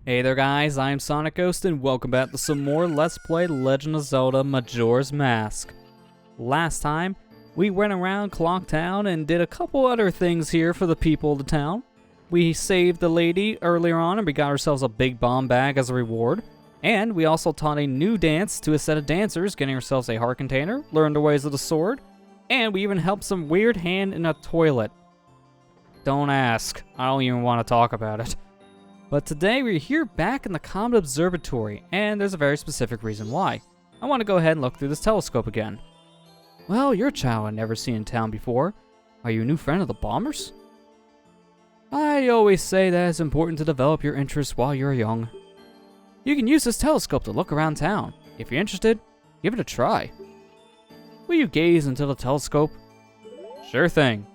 Hey there guys, I'm SonicGhost and welcome back to some more Let's Play Legend of Zelda Majora's Mask. Last time, we went around Clock Town and did a couple other things here for the people of the town. We saved the lady earlier on and we got ourselves a big bomb bag as a reward. And we also taught a new dance to a set of dancers, getting ourselves a heart container, learned the ways of the sword, and we even helped some weird hand in a toilet. Don't ask, I don't even want to talk about it. But today we're here back in the Comet Observatory, and there's a very specific reason why. I want to go ahead and look through this telescope again. Well, you're a child I've never seen in town before. Are you a new friend of the Bombers? I always say that it's important to develop your interests while you're young. You can use this telescope to look around town. If you're interested, give it a try. Will you gaze into the telescope? Sure thing.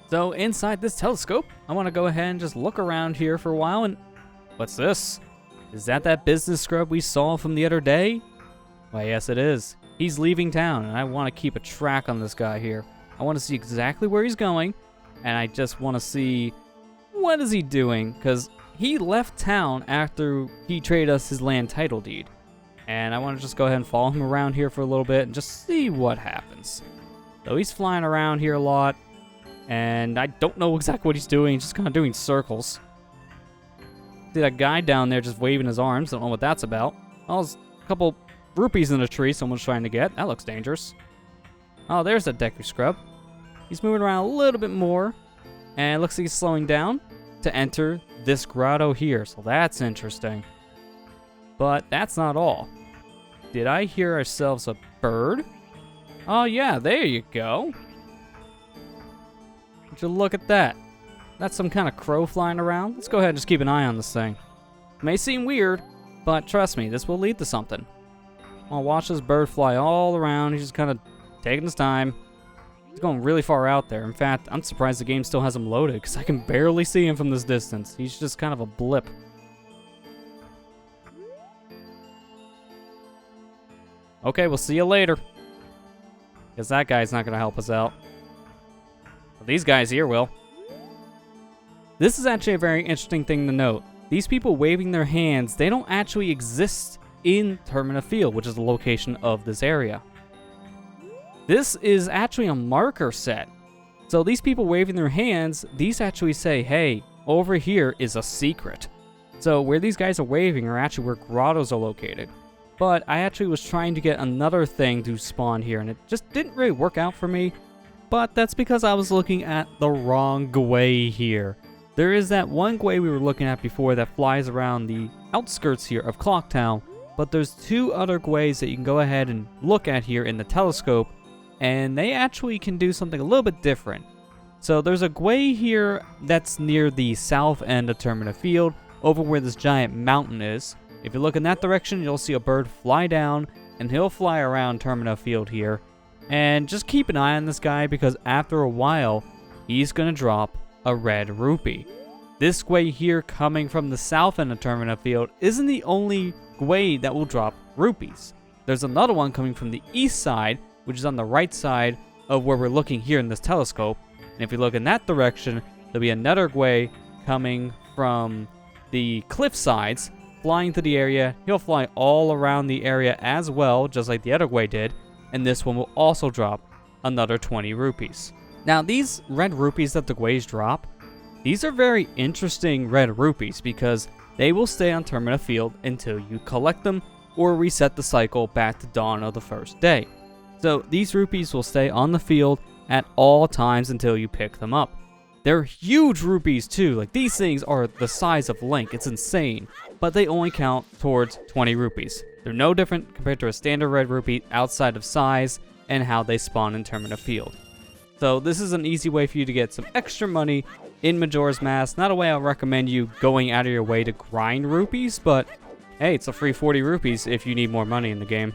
So inside this telescope, I want to go ahead and just look around here for a while and... What's this? Is that business scrub we saw from the other day? Why, yes it is. He's leaving town and I want to keep a track on this guy here. I want to see exactly where he's going and I just want to see what is he doing, because he left town after he traded us his land title deed. And I want to just go ahead and follow him around here for a little bit and just see what happens. So he's flying around here a lot. And I don't know exactly what he's doing. He's just kind of doing circles. See that guy down there just waving his arms. Don't know what that's about. Oh, there's a couple rupees in a tree someone's trying to get. That looks dangerous. Oh, there's that Deku Scrub. He's moving around a little bit more. And it looks like he's slowing down to enter this grotto here. So that's interesting. But that's not all. Did I hear ourselves a bird? Oh yeah, there you go. Would you look at that? That's some kind of crow flying around. Let's go ahead and just keep an eye on this thing. It may seem weird, but trust me, this will lead to something. I'll watch this bird fly all around. He's just kind of taking his time. He's going really far out there. In fact, I'm surprised the game still has him loaded, because I can barely see him from this distance. He's just kind of a blip. Okay, we'll see you later. Because that guy's not going to help us out. But these guys here will. This is actually a very interesting thing to note. These people waving their hands, they don't actually exist in Termina Field, which is the location of this area. This is actually a marker set. So these people waving their hands, these actually say, hey, over here is a secret. So where these guys are waving are actually where grottos are located. But I actually was trying to get another thing to spawn here, and it just didn't really work out for me. But that's because I was looking at the wrong gway here. There is that one gway we were looking at before that flies around the outskirts here of Clock Town, but there's two other gways that you can go ahead and look at here in the telescope, and they actually can do something a little bit different. So there's a gway here that's near the south end of Termina Field, over where this giant mountain is. If you look in that direction, you'll see a bird fly down, and he'll fly around Termina Field here. And just keep an eye on this guy, because after a while, he's going to drop a red rupee. This gway here coming from the south end of Termina Field isn't the only gway that will drop rupees. There's another one coming from the east side, which is on the right side of where we're looking here in this telescope. And if you look in that direction, there'll be another gway coming from the cliff sides, flying to the area. He'll fly all around the area as well, just like the other gway did. And this one will also drop another 20 rupees. Now, these red rupees that the gways drop, these are very interesting red rupees because they will stay on Termina Field until you collect them or reset the cycle back to dawn of the first day. So these rupees will stay on the field at all times until you pick them up. They're huge rupees too. Like, these things are the size of Link. It's insane. But they only count towards 20 rupees. They're no different compared to a standard red rupee outside of size and how they spawn in Termina Field. So this is an easy way for you to get some extra money in Majora's Mask. Not a way I'll recommend you going out of your way to grind rupees, but hey, it's a free 40 rupees if you need more money in the game.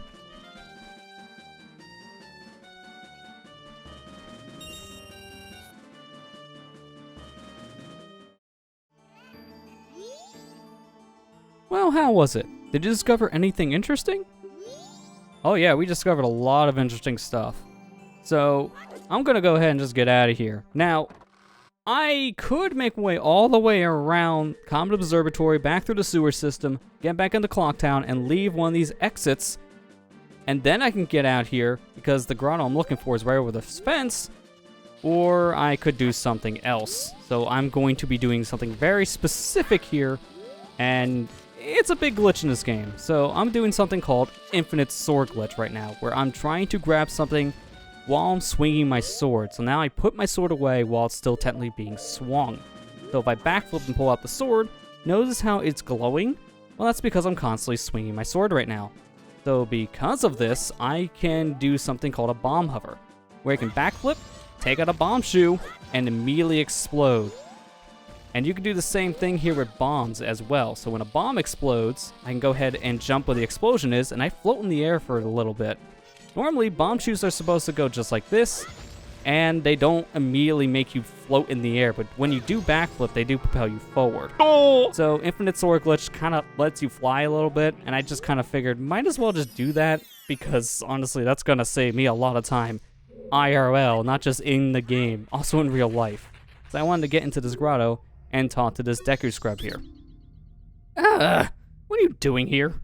Well, how was it? Did you discover anything interesting? Oh yeah, we discovered a lot of interesting stuff. So, I'm gonna go ahead and just get out of here. Now, I could make my way all the way around Comet Observatory, back through the sewer system, get back into Clocktown, and leave one of these exits. And then I can get out here, because the grotto I'm looking for is right over the fence. Or I could do something else. So I'm going to be doing something very specific here. And it's a big glitch in this game. So I'm doing something called Infinite Sword Glitch right now, where I'm trying to grab something while I'm swinging my sword. So now I put my sword away while it's still technically being swung. So if I backflip and pull out the sword, notice how it's glowing? Well, that's because I'm constantly swinging my sword right now. So because of this, I can do something called a bomb hover, where I can backflip, take out a bomb shoe, and immediately explode. And you can do the same thing here with bombs as well. So when a bomb explodes, I can go ahead and jump where the explosion is, and I float in the air for a little bit. Normally, bomb shoes are supposed to go just like this, and they don't immediately make you float in the air, but when you do backflip, they do propel you forward. Oh! So Infinite Sword Glitch kind of lets you fly a little bit, and I just kind of figured, might as well just do that, because honestly, that's going to save me a lot of time. IRL, not just in the game, also in real life. So I wanted to get into this grotto and talk to this Deku Scrub here. What are you doing here?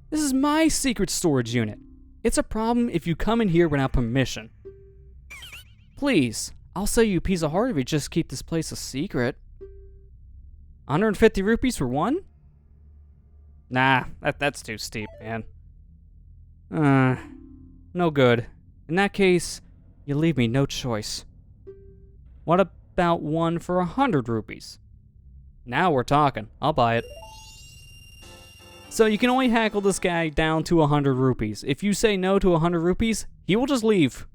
This is my secret storage unit. It's a problem if you come in here without permission. Please, I'll sell you a piece of heart if you just keep this place a secret. 150 rupees for one? Nah, that's too steep, man. No good. In that case, you leave me no choice. What about one for 100 rupees? Now we're talking. I'll buy it. So you can only hackle this guy down to 100 rupees. If you say no to 100 rupees, he will just leave.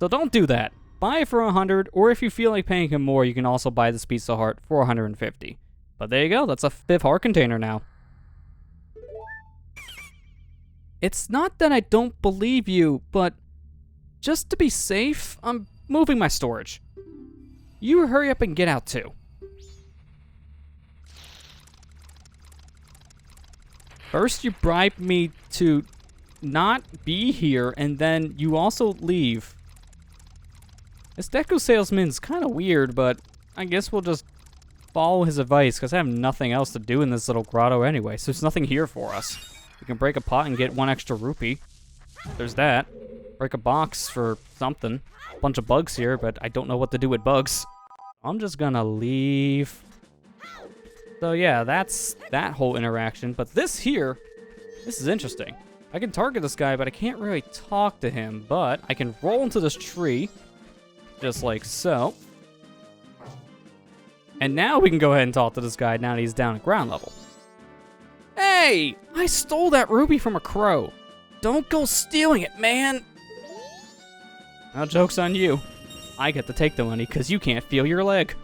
So don't do that. Buy it for 100, or if you feel like paying him more, you can also buy this piece of heart for 150. But there you go, that's a 5th heart container now. It's not that I don't believe you, but just to be safe, I'm moving my storage. You hurry up and get out too. First, you bribe me to not be here, and then you also leave. This Deku salesman's kind of weird, but I guess we'll just follow his advice, because I have nothing else to do in this little grotto anyway, so there's nothing here for us. We can break a pot and get 1 extra rupee. There's that. Break a box for something. A bunch of bugs here, but I don't know what to do with bugs. I'm just gonna leave. So yeah, that's that whole interaction. But this here, this is interesting. I can target this guy, but I can't really talk to him. But I can roll into this tree, just like so. And now we can go ahead and talk to this guy now that he's down at ground level. Hey! I stole that ruby from a crow. Don't go stealing it, man! Now joke's on you. I get to take the money because you can't feel your leg.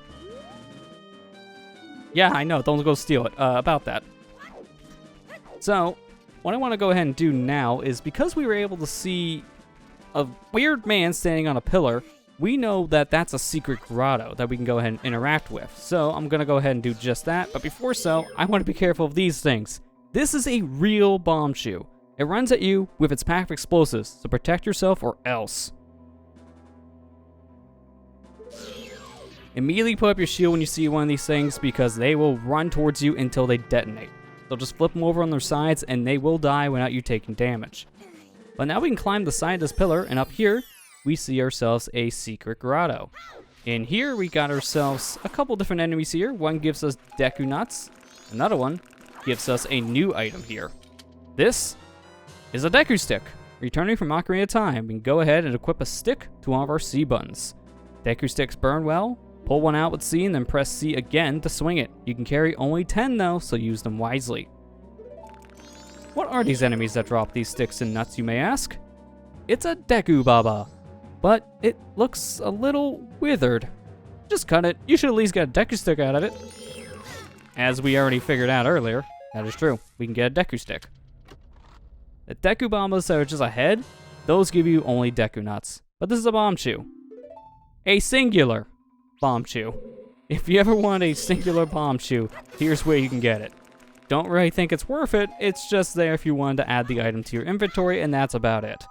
Yeah, I know, don't go steal it. About that. So, what I want to go ahead and do now is, because we were able to see a weird man standing on a pillar, we know that that's a secret grotto that we can go ahead and interact with. So, I'm going to go ahead and do just that. But before so, I want to be careful of these things. This is a real bomb shoe. It runs at you with its pack of explosives, so protect yourself or else. Immediately put up your shield when you see one of these things, because they will run towards you until they detonate. They'll just flip them over on their sides and they will die without you taking damage. But now we can climb the side of this pillar, and up here we see ourselves a secret grotto. In here we got ourselves a couple different enemies here. One gives us Deku Nuts. Another one gives us a new item here. This is a Deku Stick. Returning from Ocarina of Time, we can go ahead and equip a stick to one of our C buttons. Deku Sticks burn well. Pull one out with C and then press C again to swing it. You can carry only 10 though, so use them wisely. What are these enemies that drop these sticks and nuts, you may ask? It's a Deku Baba, but it looks a little withered. Just cut it. You should at least get a Deku Stick out of it. As we already figured out earlier, that is true. We can get a Deku Stick. The Deku Bombas that are just ahead, those give you only Deku Nuts. But this is a bomb chew. A singular bomb chew. If you ever want a singular bomb chew, here's where you can get it. Don't really think it's worth it. It's just there if you wanted to add the item to your inventory, and that's about it.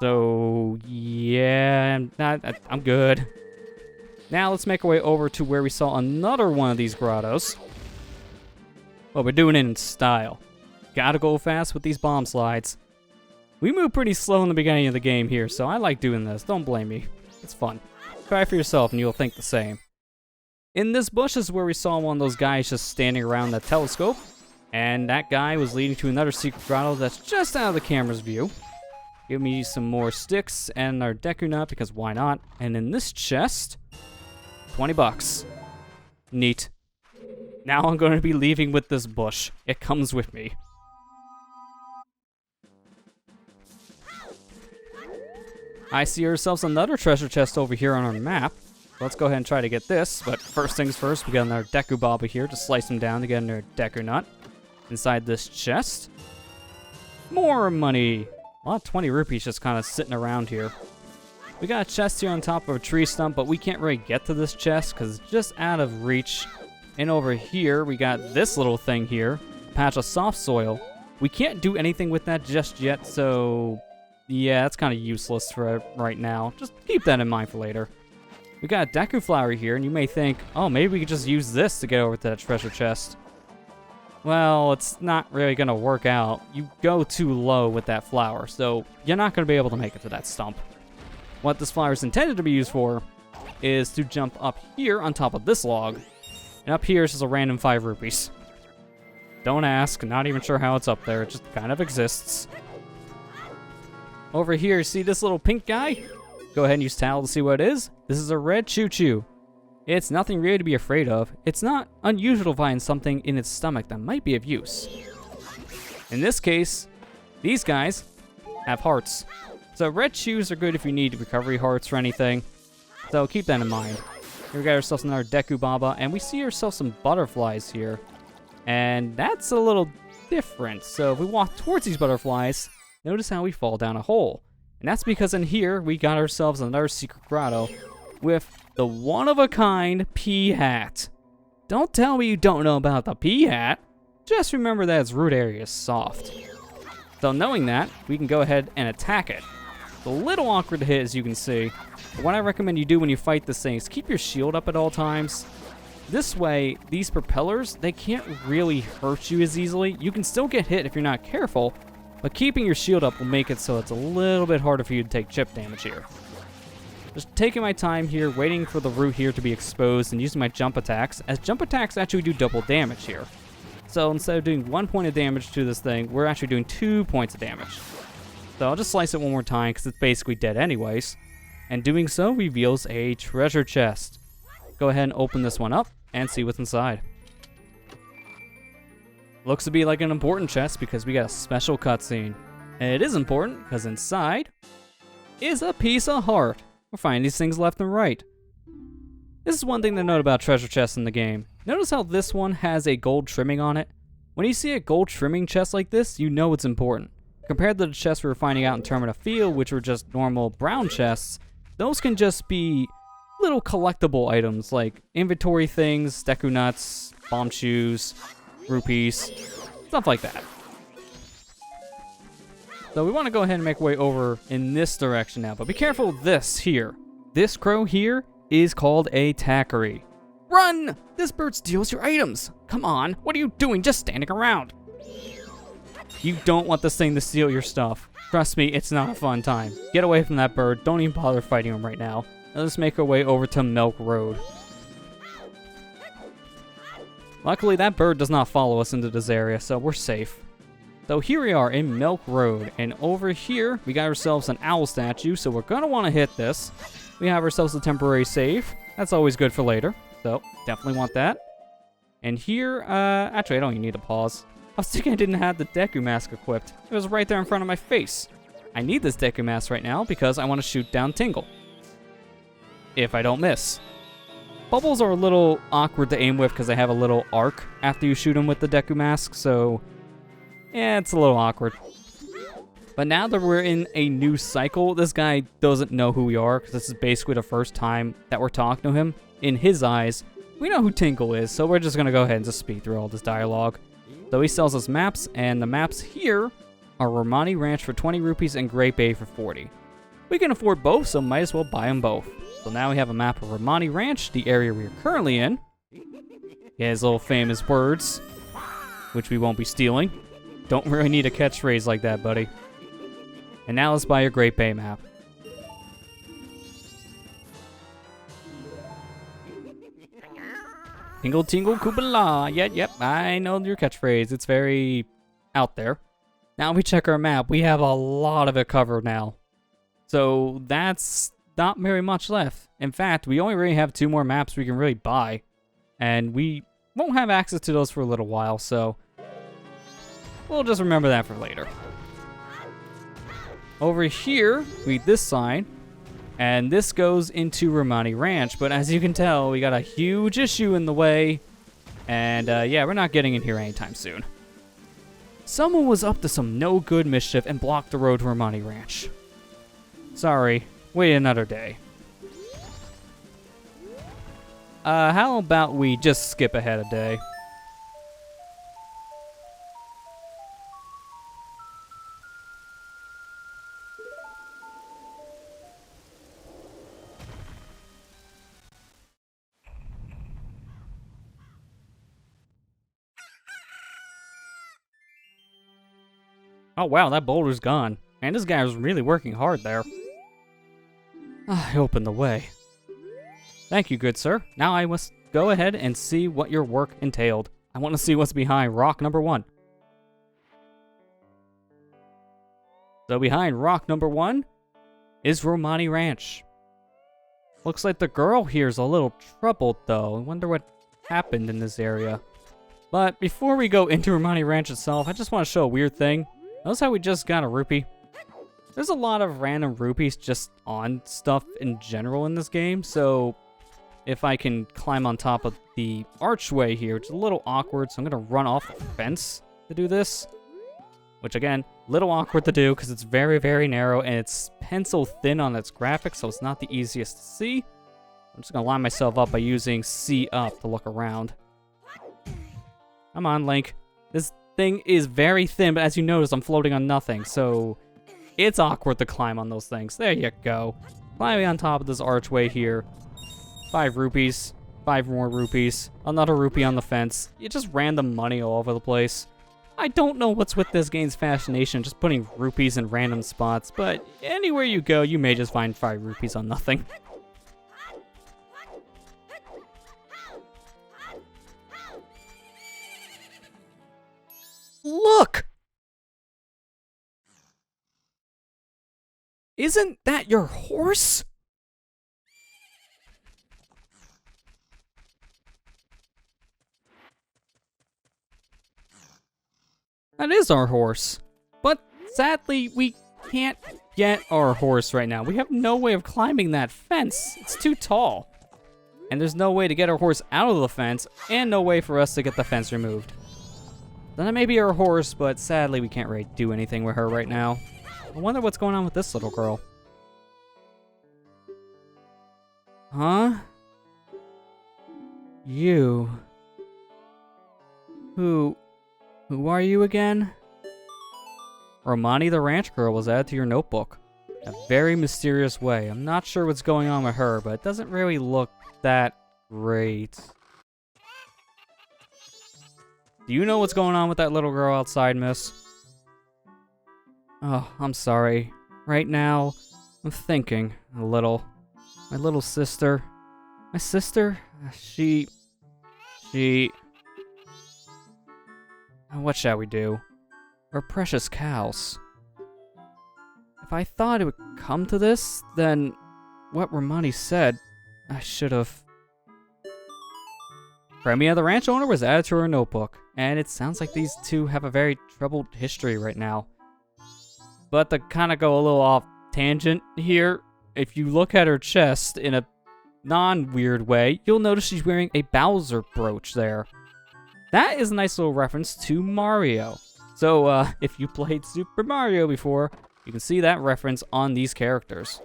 So, yeah, I'm good. Now let's make our way over to where we saw another one of these grottos. But we're doing it in style. Gotta go fast with these bomb slides. We move pretty slow in the beginning of the game here, so I like doing this. Don't blame me. It's fun. Try it for yourself and you'll think the same. In this bush is where we saw one of those guys just standing around the telescope. And that guy was leading to another secret grotto that's just out of the camera's view. Give me some more sticks and our Deku Nut, because why not? And in this chest, 20 bucks. Neat. Now I'm going to be leaving with this bush. It comes with me. I see ourselves another treasure chest over here on our map. Let's go ahead and try to get this. But first things first, we got another Deku Baba here to slice him down to get another Deku Nut. Inside this chest, more money. A lot of 20 rupees just kind of sitting around here. We got a chest here on top of a tree stump, but we can't really get to this chest because it's just out of reach. And over here, we got this little thing here, a patch of soft soil. We can't do anything with that just yet, so yeah, that's kind of useless for right now. Just keep that in mind for later. We got a Deku Flower here, and you may think, oh, maybe we could just use this to get over to that treasure chest. Well, it's not really going to work out. You go too low with that flower, so you're not going to be able to make it to that stump. What this flower is intended to be used for is to jump up here on top of this log. And up here is just a random 5 rupees. Don't ask, not even sure how it's up there, it just kind of exists. Over here, see this little pink guy? Go ahead and use Towel to see what it is. This is a red choo-choo. It's nothing really to be afraid of. It's not unusual to find something in its stomach that might be of use. In this case, these guys have hearts. So red shoes are good if you need recovery hearts or anything. So keep that in mind. Here we got ourselves another Deku Baba, and we see ourselves some butterflies here. And that's a little different. So if we walk towards these butterflies, notice how we fall down a hole. And that's because in here, we got ourselves another secret grotto with the one-of-a-kind pea hat. Don't tell me you don't know about the pea hat. Just remember that its root area is soft. So knowing that, we can go ahead and attack it. It's a little awkward to hit, as you can see. But what I recommend you do when you fight this thing is keep your shield up at all times. This way, these propellers, they can't really hurt you as easily. You can still get hit if you're not careful, but keeping your shield up will make it so it's a little bit harder for you to take chip damage here. Just taking my time here, waiting for the root here to be exposed and using my jump attacks, as jump attacks actually do double damage here. So instead of doing 1 point of damage to this thing, we're actually doing 2 points of damage. So I'll just slice it one more time because it's basically dead anyways. And doing so reveals a treasure chest. Go ahead and open this one up and see what's inside. Looks to be like an important chest because we got a special cutscene. And it is important because inside is a piece of heart. We're finding these things left and right. This is one thing to note about treasure chests in the game. Notice how this one has a gold trimming on it? When you see a gold trimming chest like this, you know it's important. Compared to the chests we were finding out in Termina Field, which were just normal brown chests, those can just be little collectible items like inventory things, Deku Nuts, bomb shoes, rupees, stuff like that. So we want to go ahead and make our way over in this direction now, but be careful of this here. This crow here is called a Tackary. Run! This bird steals your items. Come on, what are you doing just standing around? You don't want this thing to steal your stuff. Trust me, it's not a fun time. Get away from that bird. Don't even bother fighting him right now. Let's make our way over to Milk Road. Luckily, that bird does not follow us into this area, so we're safe. So here we are in Milk Road, and over here, we got ourselves an owl statue, so we're gonna want to hit this. We have ourselves a temporary save. That's always good for later, so definitely want that. And here, actually, I don't even need to pause. I was thinking I didn't have the Deku Mask equipped. It was right there in front of my face. I need this Deku Mask right now because I want to shoot down Tingle. If I don't miss. Bubbles are a little awkward to aim with because they have a little arc after you shoot them with the Deku Mask, so yeah, it's a little awkward. But now that we're in a new cycle, this guy doesn't know who we are because this is basically the first time that we're talking to him. In his eyes, we know who Tingle is, so we're just going to go ahead and just speed through all this dialogue. So he sells us maps, and the maps here are Romani Ranch for 20 rupees and Great Bay for 40. We can afford both, so might as well buy them both. So now we have a map of Romani Ranch, the area we're currently in. He has little famous words, which we won't be stealing. Don't really need a catchphrase like that, buddy. And now let's buy your Great Bay map. Tingle tingle Kubala. Yep, I know your catchphrase. It's very out there. Now we check our map. We have a lot of it covered now. So that's not very much left. In fact, we only really have 2 more maps we can really buy. And we won't have access to those for a little while, so we'll just remember that for later. Over here, read this sign. And this goes into Romani Ranch, but as you can tell, we got a huge issue in the way. And yeah, we're not getting in here anytime soon. Someone was up to some no-good mischief and blocked the road to Romani Ranch. Sorry, wait another day. How about we just skip ahead a day? Oh wow, that boulder's gone. Man, this guy was really working hard there. I opened the way. Thank you, good sir. Now I must go ahead and see what your work entailed. I want to see what's behind rock number 1. So behind rock number 1 is Romani Ranch. Looks like the girl here's a little troubled though. I wonder what happened in this area. But before we go into Romani Ranch itself, I just want to show a weird thing. Notice how we just got a rupee? There's a lot of random rupees just on stuff in general in this game, so if I can climb on top of the archway here, which is a little awkward, so I'm going to run off the fence to do this. Which again, little awkward to do because it's very, very narrow and it's pencil thin on its graphics, so it's not the easiest to see. I'm just going to line myself up by using C up to look around. Come on, Link. This thing is very thin, but as you notice, I'm floating on nothing, so it's awkward to climb on those things. There you go. Climbing on top of this archway here. 5 rupees. 5 more rupees. Another rupee on the fence. It's just random money all over the place. I don't know what's with this game's fascination, just putting rupees in random spots, but anywhere you go, you may just find 5 rupees on nothing. Look! Isn't that your horse? That is our horse. But sadly, we can't get our horse right now. We have no way of climbing that fence. It's too tall. And there's no way to get our horse out of the fence, and no way for us to get the fence removed. Then it may be our horse, but sadly we can't really do anything with her right now. I wonder what's going on with this little girl. Huh? You. Who are you again? Romani the ranch girl was added to your notebook. In a very mysterious way. I'm not sure what's going on with her, but it doesn't really look that great. Do you know what's going on with that little girl outside, miss? Oh, I'm sorry. Right now, I'm thinking a little. My little sister. My sister? She... What shall we do? Our precious cows. If I thought it would come to this, then what Romani said, I should have. Termina the ranch owner was added to her notebook, and it sounds like these two have a very troubled history right now. But to kind of go a little off tangent here, if you look at her chest in a non-weird way, you'll notice she's wearing a Bowser brooch there. That is a nice little reference to Mario. So, if you played Super Mario before, you can see that reference on these characters.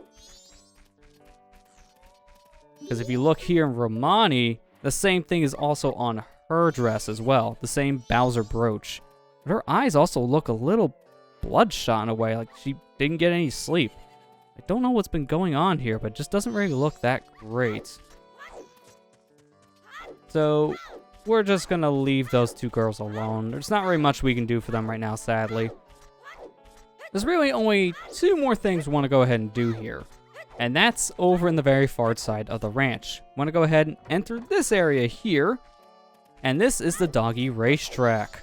Because if you look here in Romani, the same thing is also on her dress as well. The same Bowser brooch. But her eyes also look a little bloodshot in a way, like she didn't get any sleep. I don't know what's been going on here, but it just doesn't really look that great. So, we're just gonna leave those two girls alone. There's not really much we can do for them right now, sadly. There's really only two more things we want to go ahead and do here. And that's over in the very far side of the ranch. Want to go ahead and enter this area here. And this is the doggy racetrack.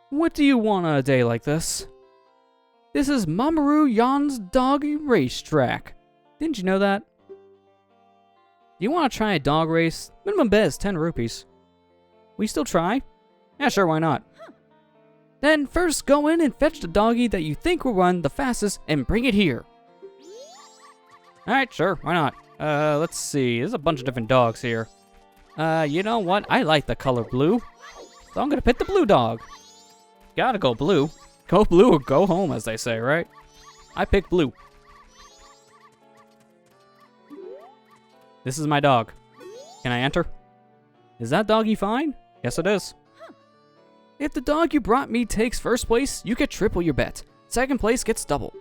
What do you want on a day like this? This is Mamoru Yan's doggy racetrack. Didn't you know that? You want to try a dog race? Minimum bet is 10 rupees. Will you still try? Yeah, sure, why not? Then first go in and fetch the doggy that you think will run the fastest and bring it here. Alright, sure, why not? Let's see, there's a bunch of different dogs here. You know what? I like the color blue. So I'm gonna pick the blue dog. Gotta go blue. Go blue or go home, as they say, right? I pick blue. This is my dog. Can I enter? Is that doggy fine? Yes, it is. If the dog you brought me takes first place, you get triple your bet. Second place gets double.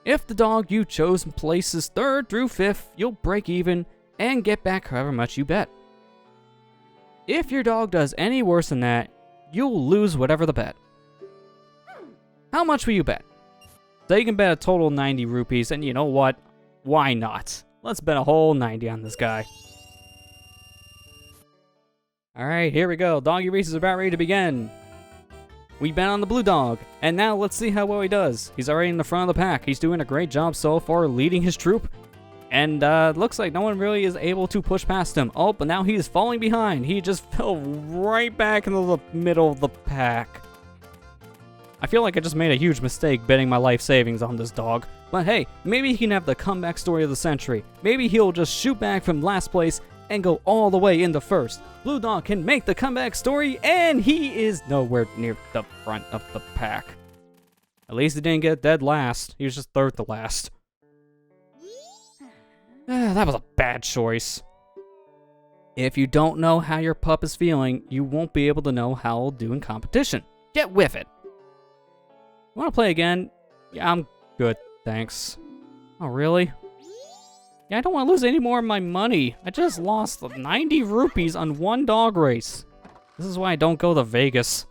If the dog you chose places third through fifth, you'll break even and get back however much you bet. If your dog does any worse than that, you'll lose whatever the bet. How much will you bet? So you can bet a total 90 rupees, and you know what? Why not? Let's bet a whole 90 on this guy. Alright, here we go. Doggy race is about ready to begin. We bet on the blue dog, and now let's see how well he does. He's already in the front of the pack. He's doing a great job so far leading his troop. And looks like no one really is able to push past him. Oh, but now he is falling behind. He just fell right back into the middle of the pack. I feel like I just made a huge mistake betting my life savings on this dog. But hey, maybe he can have the comeback story of the century. Maybe he'll just shoot back from last place and go all the way into first. Blue dog can make the comeback story, and he is nowhere near the front of the pack. At least he didn't get dead last. He was just third to last. That was a bad choice. If you don't know how your pup is feeling, you won't be able to know how it'll do in competition. Get with it. Want to play again? Yeah, I'm good, thanks. Oh, really? Yeah, I don't want to lose any more of my money. I just lost 90 rupees on one dog race. This is why I don't go to Vegas.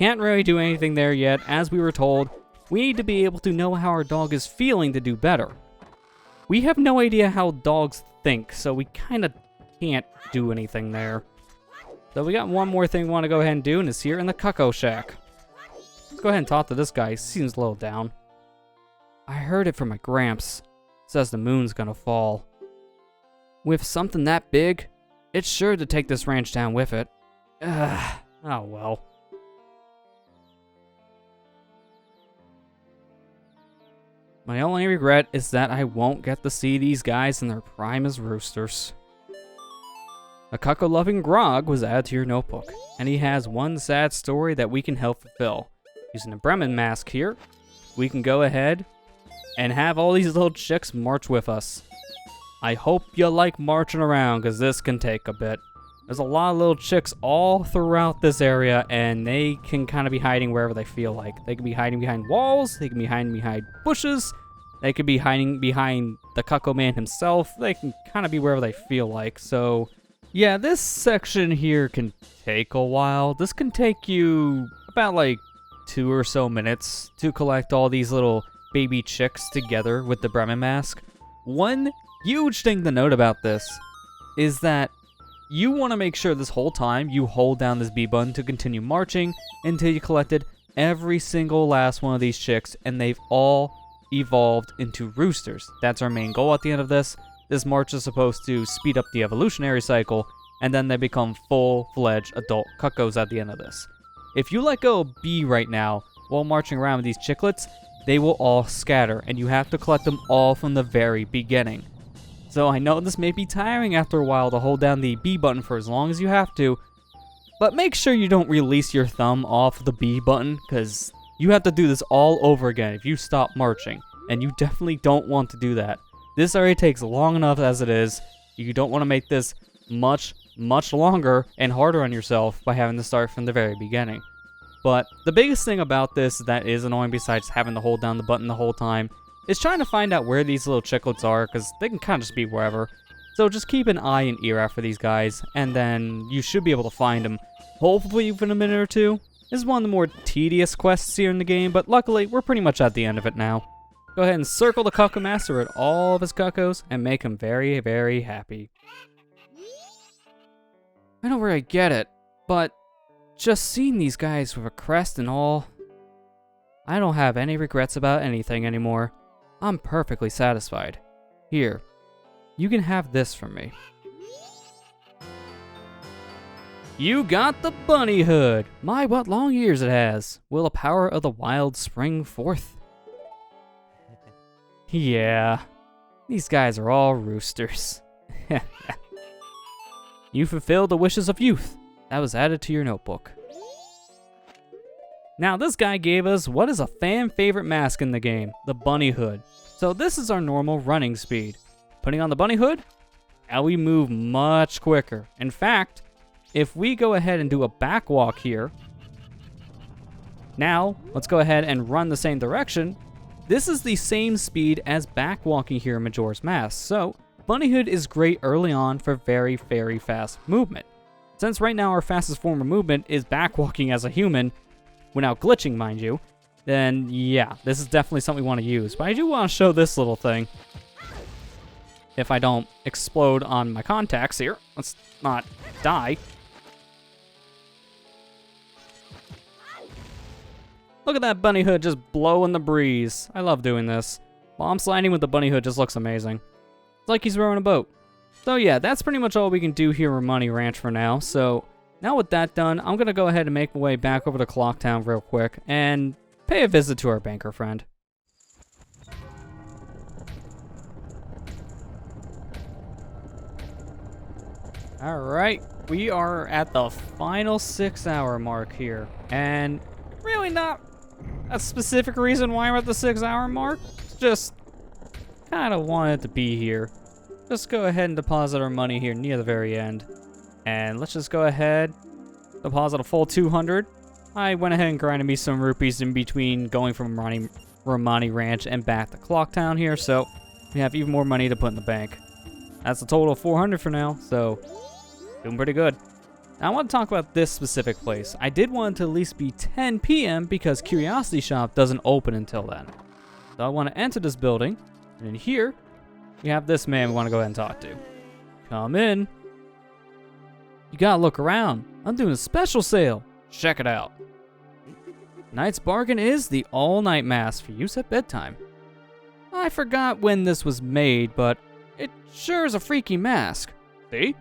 Can't really do anything there yet. As we were told, we need to be able to know how our dog is feeling to do better. We have no idea how dogs think, so we kind of can't do anything there. So we got one more thing we want to go ahead and do, and it's here in the Cucco shack. Let's go ahead and talk to this guy. He seems a little down. I heard it from my gramps. Says the moon's gonna fall. With something that big, it's sure to take this ranch down with it. Oh well. My only regret is that I won't get to see these guys in their prime as roosters. A Cucco-loving Grog was added to your notebook, and he has one sad story that we can help fulfill. Using a Bremen mask here, we can go ahead and have all these little chicks march with us. I hope you like marching around, because this can take a bit. There's a lot of little chicks all throughout this area, and they can kind of be hiding wherever they feel like. They can be hiding behind walls, they can be hiding behind bushes, they could be hiding behind the Cucco man himself. They can kind of be wherever they feel like. So, yeah, this section here can take a while. This can take you about like 2 or so minutes to collect all these little baby chicks together with the Bremen mask. One huge thing to note about this is that you want to make sure this whole time you hold down this B button to continue marching until you collected every single last one of these chicks, and they've all evolved into roosters. That's our main goal at the end of this. This march is supposed to speed up the evolutionary cycle, and then they become full-fledged adult Cuccos at the end of this. If you let go of B right now while marching around with these chicklets, they will all scatter, and you have to collect them all from the very beginning. So I know this may be tiring after a while to hold down the B button for as long as you have to, but make sure you don't release your thumb off the B button, because you have to do this all over again if you stop marching, and you definitely don't want to do that. This already takes long enough as it is. You don't want to make this much longer and harder on yourself by having to start from the very beginning. But the biggest thing about this that is annoying besides having to hold down the button the whole time is trying to find out where these little chiclets are, because they can kind of just be wherever. So just keep an eye and ear out for these guys, and then you should be able to find them, hopefully within a minute or two. This is one of the more tedious quests here in the game, but luckily we're pretty much at the end of it now. Go ahead and circle the Cucco Master at all of his Cuccos and make him very, very happy. I don't really get it, but just seeing these guys with a crest and all, I don't have any regrets about anything anymore. I'm perfectly satisfied. Here, you can have this from me. You got the bunny hood! My, what long ears it has! Will the power of the wild spring forth? Yeah, these guys are all roosters. You fulfilled the wishes of youth. That was added to your notebook. Now this guy gave us what is a fan favorite mask in the game, the bunny hood. So this is our normal running speed. Putting on the bunny hood, now we move much quicker. In fact, if we go ahead and do a back walk here, now let's go ahead and run the same direction. This is the same speed as back walking here in Majora's Mask. So bunny hood is great early on for very, very fast movement. Since right now our fastest form of movement is back walking as a human, without glitching mind you, then yeah, this is definitely something we want to use. But I do want to show this little thing. If I don't explode on my contacts here, let's not die. Look at that bunny hood just blowing the breeze. I love doing this. Bomb sliding with the bunny hood just looks amazing. It's like he's rowing a boat. So yeah, that's pretty much all we can do here in Romani Ranch for now. So now with that done, I'm going to go ahead and make my way back over to Clocktown real quick and pay a visit to our banker friend. Alright, we are at the final 6-hour mark here. And really not a specific reason why we're at the 6-hour mark. It's just kind of wanted to be here. Just go ahead and deposit our money here near the very end. And let's just go ahead, deposit a full 200. I went ahead and grinded me some rupees in between going from Romani Ranch and back to Clocktown here, so we have even more money to put in the bank. That's a total of 400 for now, so doing pretty good. Now I want to talk about this specific place. I did want it to at least be 10 p.m. because Curiosity Shop doesn't open until then. So I want to enter this building, and in here, we have this man we want to go ahead and talk to. Come in. You gotta look around. I'm doing a special sale. Check it out. Tonight's bargain is the all-night mask for use at bedtime. I forgot when this was made, but it sure is a freaky mask. See?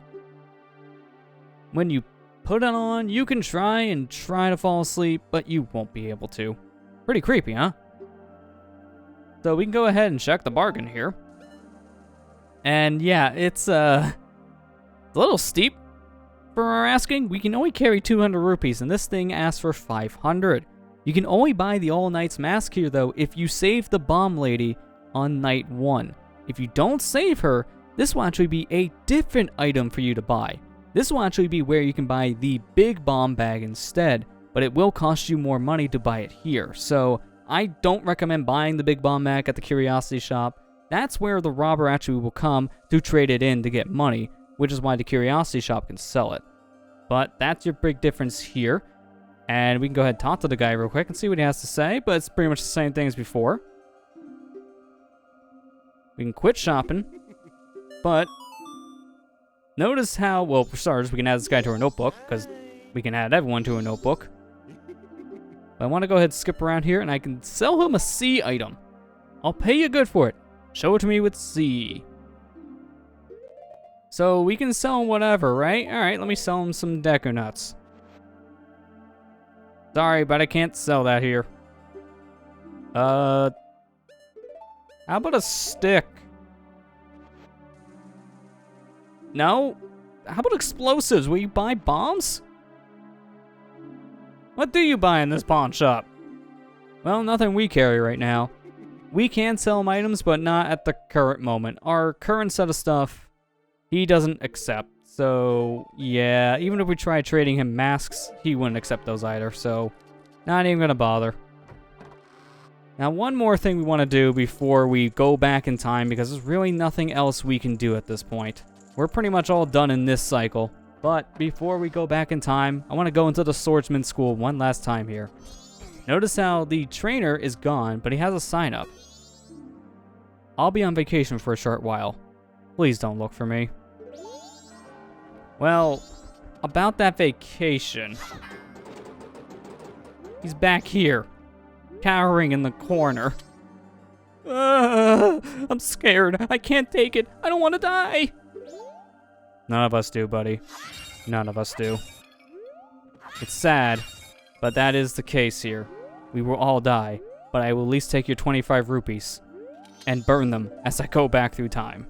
When you put it on, you can try to fall asleep, but you won't be able to. Pretty creepy, huh? So we can go ahead and check the bargain here. And yeah, it's a little steep for our asking. We can only carry 200 rupees, and this thing asks for 500. You can only buy the all nights mask here, though, if you save the bomb lady on night 1. If you don't save her, this will actually be a different item for you to buy. This will actually be where you can buy the big bomb bag instead, but it will cost you more money to buy it here. So I don't recommend buying the big bomb bag at the Curiosity Shop. That's where the robber actually will come to trade it in to get money, which is why the Curiosity Shop can sell it. But that's your big difference here. And we can go ahead and talk to the guy real quick and see what he has to say, but it's pretty much the same thing as before. We can quit shopping, but notice how, well, for starters, we can add this guy to our notebook, because we can add everyone to a notebook. But I want to go ahead and skip around here, and I can sell him a C item. I'll pay you good for it. Show it to me with C. So we can sell him whatever, right? Alright, let me sell him some Deku Nuts. Sorry, but I can't sell that here. How about a stick? No? How about explosives? Will you buy bombs? What do you buy in this pawn shop? Well, nothing we carry right now. We can sell him items, but not at the current moment. Our current set of stuff, he doesn't accept. So, yeah, even if we try trading him masks, he wouldn't accept those either. So, Not even gonna bother. Now, one more thing we want to do before we go back in time, because there's really nothing else we can do at this point. We're pretty much all done in this cycle. But before we go back in time, I want to go into the swordsman school one last time here. Notice how the trainer is gone, but he has a sign up. I'll be on vacation for a short while. Please don't look for me. Well, about that vacation. He's back here, cowering in the corner. I'm scared. I can't take it. I don't want to die. None of us do, buddy. None of us do. It's sad, but that is the case here. We will all die, but I will at least take your 25 rupees and burn them as I go back through time.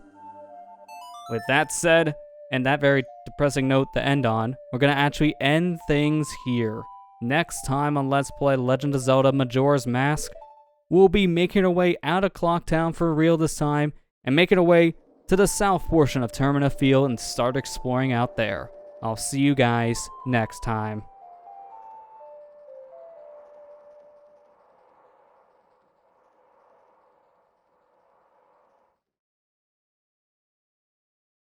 With that said, and that very depressing note to end on, we're going to actually end things here. Next time on Let's Play Legend of Zelda Majora's Mask, we'll be making our way out of Clock Town for real this time, and making our way to the south portion of Termina Field and start exploring out there. I'll see you guys next time.